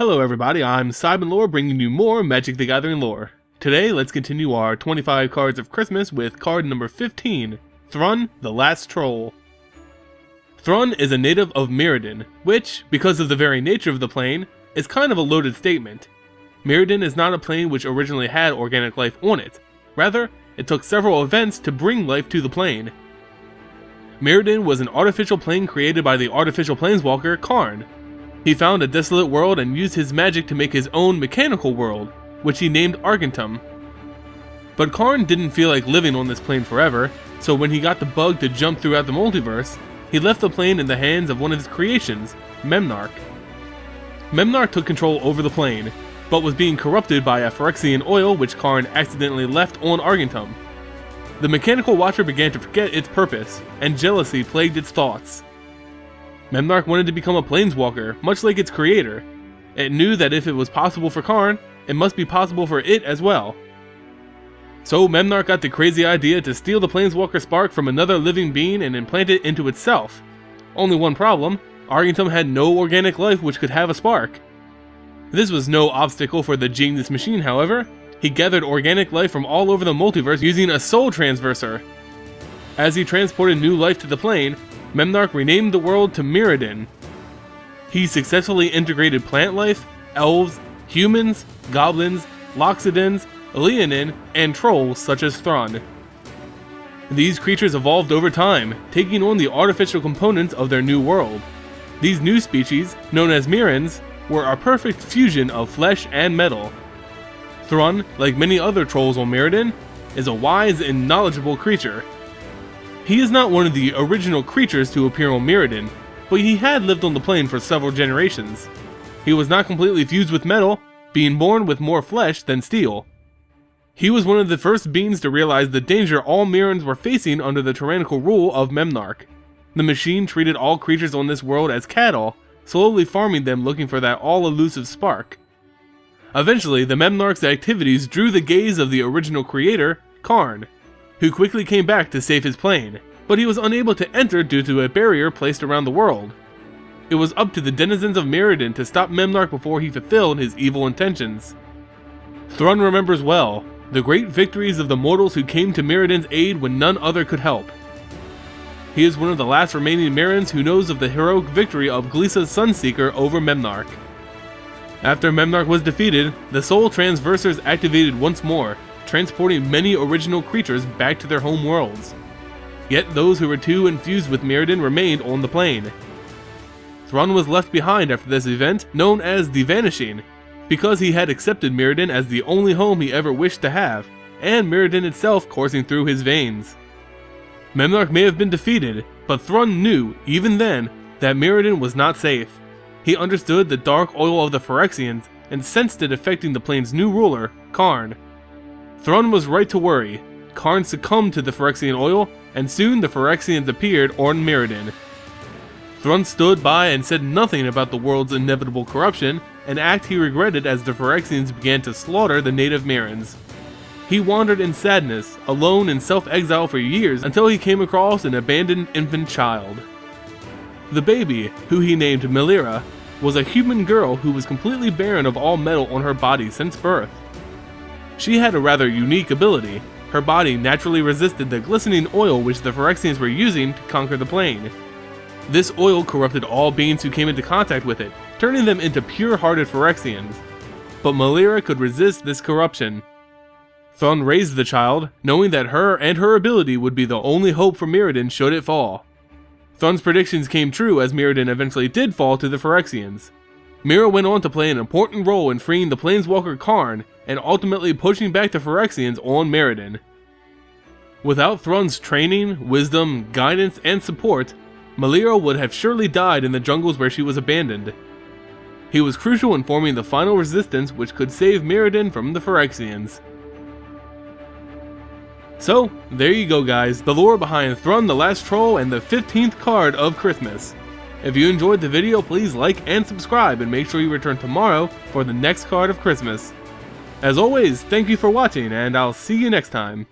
Hello everybody, I'm Seibenlore bringing you more Magic the Gathering lore. Today, let's continue our 25 cards of Christmas with card number 15, Thrun, the Last Troll. Thrun is a native of Mirrodin, which, because of the very nature of the plane, is kind of a loaded statement. Mirrodin is not a plane which originally had organic life on it. Rather, it took several events to bring life to the plane. Mirrodin was an artificial plane created by the artificial planeswalker Karn. He found a desolate world and used his magic to make his own mechanical world, which he named Argentum. But Karn didn't feel like living on this plane forever, so when he got the bug to jump throughout the multiverse, he left the plane in the hands of one of his creations, Memnarch. Memnarch took control over the plane, but was being corrupted by a Phyrexian oil which Karn accidentally left on Argentum. The mechanical watcher began to forget its purpose, and jealousy plagued its thoughts. Memnarch wanted to become a planeswalker, much like its creator. It knew that if it was possible for Karn, it must be possible for it as well. So Memnarch got the crazy idea to steal the planeswalker spark from another living being and implant it into itself. Only one problem, Argentum had no organic life which could have a spark. This was no obstacle for the genius machine, however. He gathered organic life from all over the multiverse using a soul transverser. As he transported new life to the plane, Memnarch renamed the world to Mirrodin. He successfully integrated plant life, elves, humans, goblins, Loxodons, Leonin, and trolls such as Thrun. These creatures evolved over time, taking on the artificial components of their new world. These new species, known as Mirrans, were a perfect fusion of flesh and metal. Thrun, like many other trolls on Mirrodin, is a wise and knowledgeable creature. He is not one of the original creatures to appear on Mirrodin, but he had lived on the plane for several generations. He was not completely fused with metal, being born with more flesh than steel. He was one of the first beings to realize the danger all Mirrans were facing under the tyrannical rule of Memnarch. The machine treated all creatures on this world as cattle, slowly farming them looking for that all-elusive spark. Eventually, the Memnarch's activities drew the gaze of the original creator, Karn, who quickly came back to save his plane, but he was unable to enter due to a barrier placed around the world. It was up to the denizens of Mirrodin to stop Memnarch before he fulfilled his evil intentions. Thrun remembers well the great victories of the mortals who came to Mirrodin's aid when none other could help. He is one of the last remaining Mirrans who knows of the heroic victory of Glisa's Sunseeker over Memnarch. After Memnarch was defeated, the Soul Transversers activated once more, transporting many original creatures back to their home worlds. Yet those who were too infused with Mirrodin remained on the plane. Thrun was left behind after this event, known as the Vanishing, because he had accepted Mirrodin as the only home he ever wished to have, and Mirrodin itself coursing through his veins. Memnarch may have been defeated, but Thrun knew, even then, that Mirrodin was not safe. He understood the dark oil of the Phyrexians and sensed it affecting the plane's new ruler, Karn. Thrun was right to worry. Karn succumbed to the Phyrexian oil, and soon the Phyrexians appeared on Mirrodin. Thrun stood by and said nothing about the world's inevitable corruption, an act he regretted as the Phyrexians began to slaughter the native Mirrans. He wandered in sadness, alone in self-exile for years until he came across an abandoned infant child. The baby, who he named Melira, was a human girl who was completely barren of all metal on her body since birth. She had a rather unique ability. Her body naturally resisted the glistening oil which the Phyrexians were using to conquer the plane. This oil corrupted all beings who came into contact with it, turning them into pure-hearted Phyrexians. But Melira could resist this corruption. Thrun raised the child, knowing that her and her ability would be the only hope for Mirrodin should it fall. Thrun's predictions came true as Mirrodin eventually did fall to the Phyrexians. Mira went on to play an important role in freeing the planeswalker Karn and ultimately pushing back the Phyrexians on Mirrodin. Without Thrun's training, wisdom, guidance, and support, Melira would have surely died in the jungles where she was abandoned. He was crucial in forming the final resistance which could save Mirrodin from the Phyrexians. So, there you go guys, the lore behind Thrun the Last Troll and the 15th card of Christmas. If you enjoyed the video, please like and subscribe and make sure you return tomorrow for the next card of Christmas. As always, thank you for watching and I'll see you next time.